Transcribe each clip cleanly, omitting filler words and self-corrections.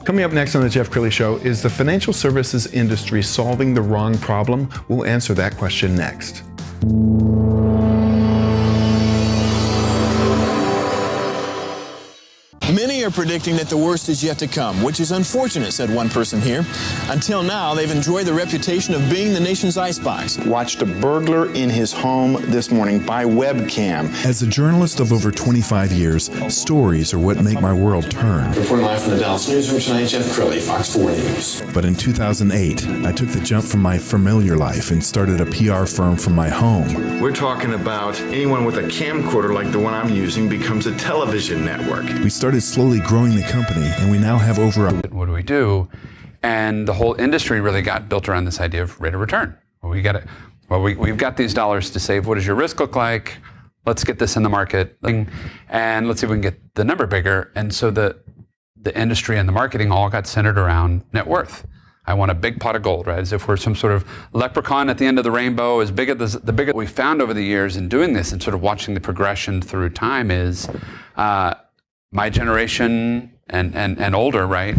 Coming up next on the Jeff Crilley Show, is the financial services industry solving the wrong problem? We'll answer that question next. Many are predicting that the worst is yet to come, which is unfortunate, said one person here. Until now, they've enjoyed the reputation of being the nation's icebox. Watched a burglar in his home this morning by webcam. As a journalist of over 25 years, stories are what make my world turn. Reporting live from the Dallas newsroom tonight, Jeff Crilley, Fox 4 News. But in 2008, I took the jump from my familiar life and started a PR firm from my home. We're talking about anyone with a camcorder like the one I'm using becomes a television network. We started slowly growing the company, and we now have over What do we do? And the whole industry really got built around this idea of rate of return. We've got these dollars to save. What does your risk look like? Let's get this in the market, and let's see if we can get the number bigger. And so the industry and the marketing all got centered around net worth. I want a big pot of gold, right? As if we're some sort of leprechaun at the end of the rainbow. As big as the bigger we found over the years in doing this and sort of watching the progression through time is my generation and older, right?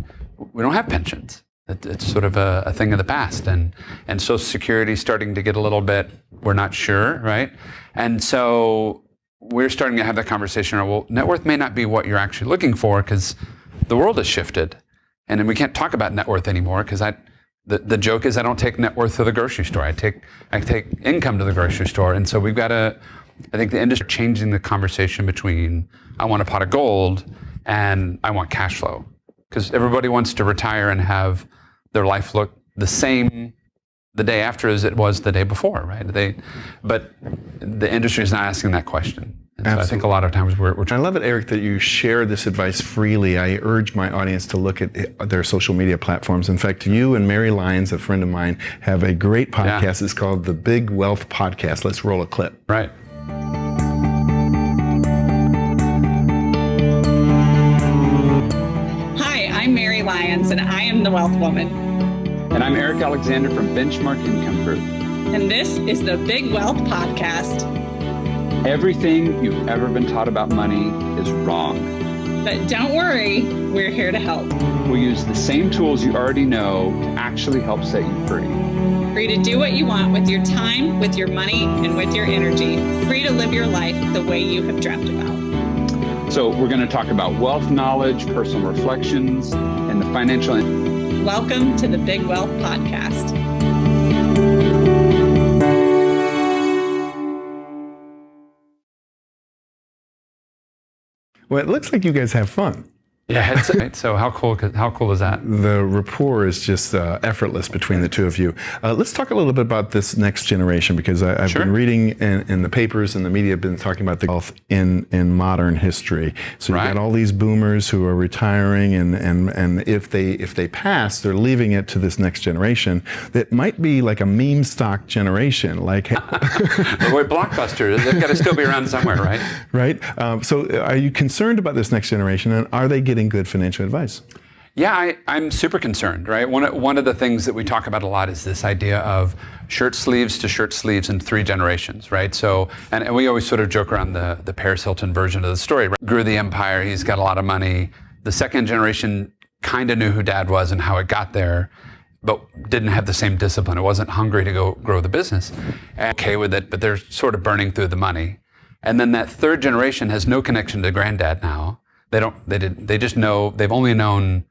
We don't have pensions. It's sort of a thing of the past, and Social Security is starting to get a little bit. We're not sure, right? And so we're starting to have that conversation. Well, net worth may not be what you're actually looking for because the world has shifted. And then we can't talk about net worth anymore because the joke is I don't take net worth to the grocery store. I take income to the grocery store. And so we've got to, I think the industry changing the conversation between I want a pot of gold and I want cash flow. Because everybody wants to retire and have their life look the same the day after as it was the day before, right? But the industry is not asking that question. And so I think a lot of times we're trying. I love it, Eric, that you share this advice freely. I urge my audience to look at their social media platforms. In fact, you and Mary Lyons, a friend of mine, have a great podcast. Yeah. It's called the Big Wealth Podcast. Let's roll a clip. Right. Hi, I'm Mary Lyons, and I am the Wealth Woman. And I'm Eric Alexander from Benchmark Income Group. And this is the Big Wealth Podcast. Everything you've ever been taught about money is wrong. But don't worry, we're here to help. We'll use the same tools you already know to actually help set you free. Free to do what you want with your time, with your money, and with your energy. Free to live your life the way you have dreamt about. So we're going to talk about wealth knowledge, personal reflections, and the financial... Welcome to the Big Wealth Podcast. Well, it looks like you guys have fun. Yeah, right. So how cool is that? The rapport is just effortless between the two of you. Let's talk a little bit about this next generation, because I've been reading in the papers and the media have been talking about the wealth in modern history. So you've got all these boomers who are retiring, and if they pass, they're leaving it to this next generation that might be like a meme stock generation. Like, the word blockbuster, they've got to still be around somewhere, right? Right. So are you concerned about this next generation, and are they getting good financial advice? Yeah, I'm super concerned, right? One of the things that we talk about a lot is this idea of shirt sleeves to shirt sleeves in 3 generations, right? So, and we always sort of joke around the Paris Hilton version of the story, right? Grew the empire, he's got a lot of money. The second generation kind of knew who dad was and how it got there, but didn't have the same discipline. It wasn't hungry to go grow the business. And okay with it, but they're sort of burning through the money. And then that third generation has no connection to granddad now. They just know, they've only known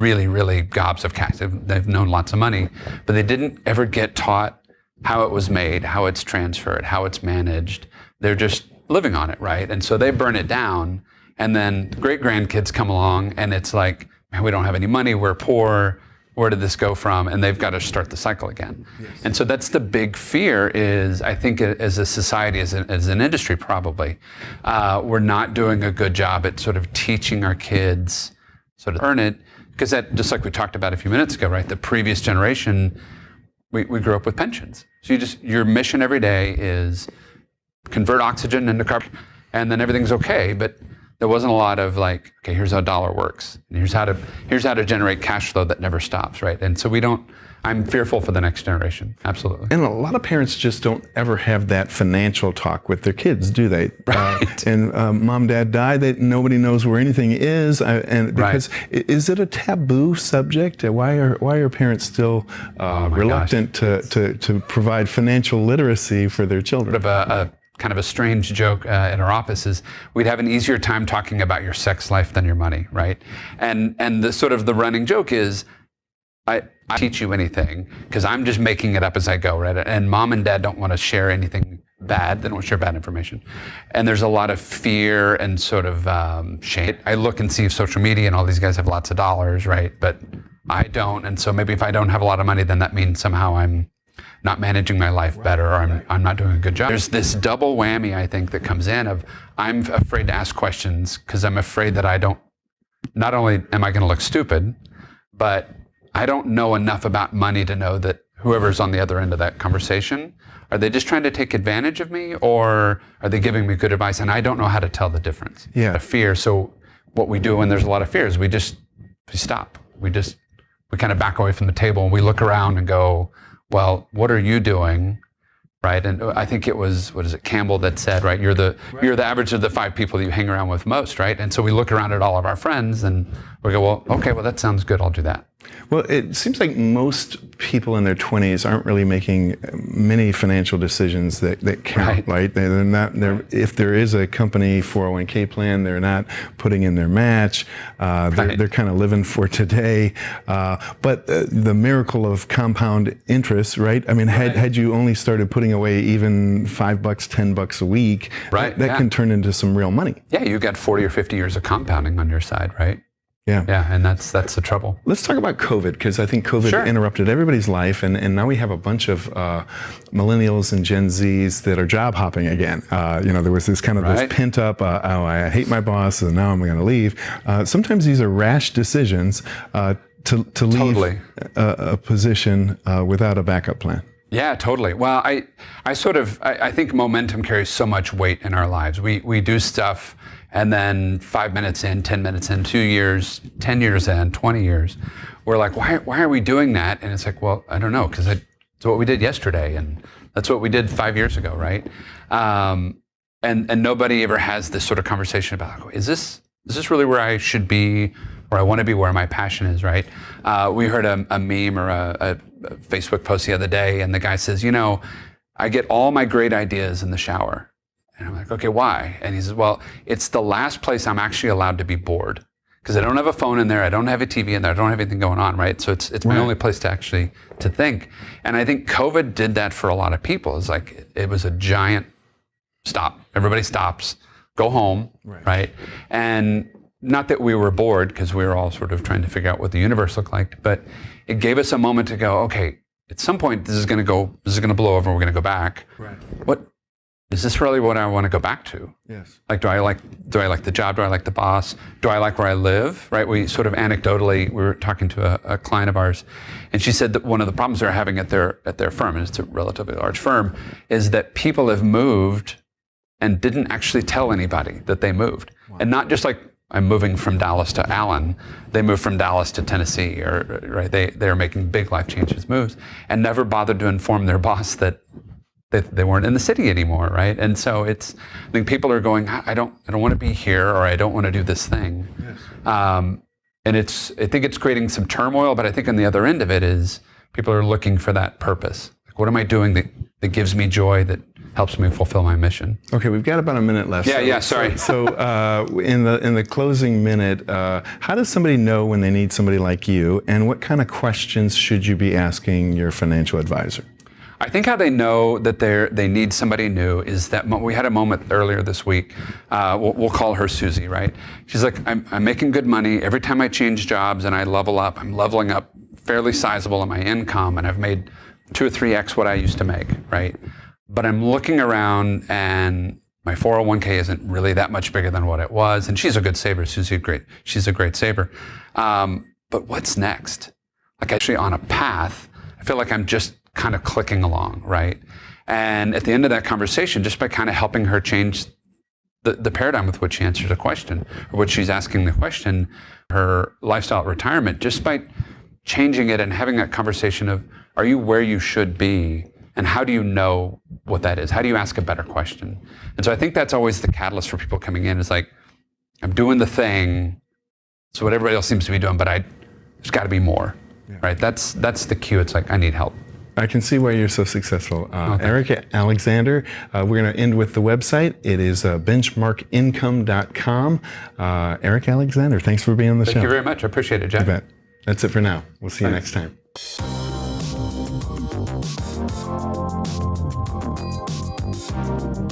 really, really gobs of cash. They've known lots of money, but they didn't ever get taught how it was made, how it's transferred, how it's managed. They're just living on it, right? And so they burn it down, and then great grandkids come along and it's like, man, we don't have any money, we're poor, where did this go from? And they've got to start the cycle again. Yes. And so that's the big fear is, I think as a society, as an industry probably, we're not doing a good job at sort of teaching our kids sort of earn it. Because that, just like we talked about a few minutes ago, right? The previous generation, we grew up with pensions. So your mission every day is convert oxygen into carbon, and then everything's okay. But There wasn't a lot of like, okay, here's how a dollar works. And here's how to generate cash flow that never stops, right? And so I'm fearful for the next generation. Absolutely. And a lot of parents just don't ever have that financial talk with their kids, do they? Right. Mom, dad died, nobody knows where anything is. And because is it a taboo subject? Why are parents still reluctant to provide financial literacy for their children? Kind of a strange joke in our office is we'd have an easier time talking about your sex life than your money, right? And the sort of the running joke is, I teach you anything because I'm just making it up as I go, right? And mom and dad don't want to share anything bad. They don't want to share bad information. And there's a lot of fear and sort of shame. I look and see social media and all these guys have lots of dollars, right? But I don't. And so maybe if I don't have a lot of money, then that means somehow I'm not managing my life better, or I'm not doing a good job. There's this double whammy, I think, that comes in of I'm afraid to ask questions because I'm afraid that not only am I going to look stupid, but I don't know enough about money to know that whoever's on the other end of that conversation, are they just trying to take advantage of me, or are they giving me good advice? And I don't know how to tell the difference. Yeah. A fear. So what we do when there's a lot of fears, we stop. We kind of back away from the table and we look around and go, well, what are you doing? Right. And I think it was, Campbell that said, right, you're the average of the 5 people that you hang around with most, right? And so we look around at all of our friends and we go, well, okay, well, that sounds good. I'll do that. Well, it seems like most people in their 20s aren't really making many financial decisions that count, right? They're not. If there is a company 401k plan, they're not putting in their match. They're kind of living for today. But the miracle of compound interest, right? I mean, had you only started putting away even $5, $10 a week, that can turn into some real money. Yeah, you got 40 or 50 years of compounding on your side, right? Yeah, and that's the trouble. Let's talk about COVID, because I think COVID interrupted everybody's life, and now we have a bunch of millennials and Gen Zs that are job hopping again. There was this kind of this pent up, I hate my boss, and now I'm going to leave. Sometimes these are rash decisions to leave a position without a backup plan. Yeah, totally. Well, I think momentum carries so much weight in our lives. We do stuff, and then 5 minutes in, 10 minutes in, 2 years, 10 years in, 20 years, we're like, why are we doing that? And it's like, well, I don't know, because it's what we did yesterday, and that's what we did 5 years ago, right? And nobody ever has this sort of conversation about, is this really where I should be, or I want to be, where my passion is, right? We heard a meme or a Facebook post the other day, and the guy says, I get all my great ideas in the shower. And I'm like, okay, why? And he says, well, it's the last place I'm actually allowed to be bored, because I don't have a phone in there, I don't have a TV in there, I don't have anything going on, right? So it's my only place to think. And I think COVID did that for a lot of people. It's like, it was a giant stop. Everybody stops, go home, right? And not that we were bored, because we were all sort of trying to figure out what the universe looked like, but it gave us a moment to go, okay, at some point this is going to blow over and we're going to go back. Right. What is this really what I want to go back to? Yes. Like, do I like the job? Do I like the boss? Do I like where I live? Right. We sort of anecdotally, we were talking to a client of ours, and she said that one of the problems they're having at their firm, and it's a relatively large firm, is that people have moved and didn't actually tell anybody that they moved. Wow. And not just like, I'm moving from Dallas to Allen. They moved from Dallas to Tennessee, or right? They're making big life changes, moves, and never bothered to inform their boss that they weren't in the city anymore, right? And so I think people are going, I don't want to be here, or I don't want to do this thing. Yes. And I think it's creating some turmoil, but I think on the other end of it is people are looking for that purpose. Like, what am I doing that gives me joy, that helps me fulfill my mission? Okay, we've got about a minute left. Sorry. So in the closing minute, how does somebody know when they need somebody like you, and what kind of questions should you be asking your financial advisor? I think how they know that they need somebody new is that we had a moment earlier this week. We'll call her Susie, right? She's like, I'm making good money. Every time I change jobs and I level up, I'm leveling up fairly sizable in my income, and I've made 2 or 3x what I used to make, right? But I'm looking around and my 401k isn't really that much bigger than what it was. And she's a good saver. She's a great saver. But what's next? Like, actually on a path, I feel like I'm just kind of clicking along, right? And at the end of that conversation, just by kind of helping her change the paradigm with which she answers a question, or what she's asking the question, her lifestyle at retirement, just by changing it and having that conversation of, are you where you should be? And how do you know what that is? How do you ask a better question? And so I think that's always the catalyst for people coming in, is like, I'm doing the thing, it's what everybody else seems to be doing, but there's got to be more, right? That's the cue. It's like, I need help. I can see why you're so successful. Eric Alexander, we're going to end with the website. It is benchmarkincome.com. Eric Alexander, thanks for being on the show. Thank you very much. I appreciate it, Jeff. You bet. That's it for now. We'll see you next time.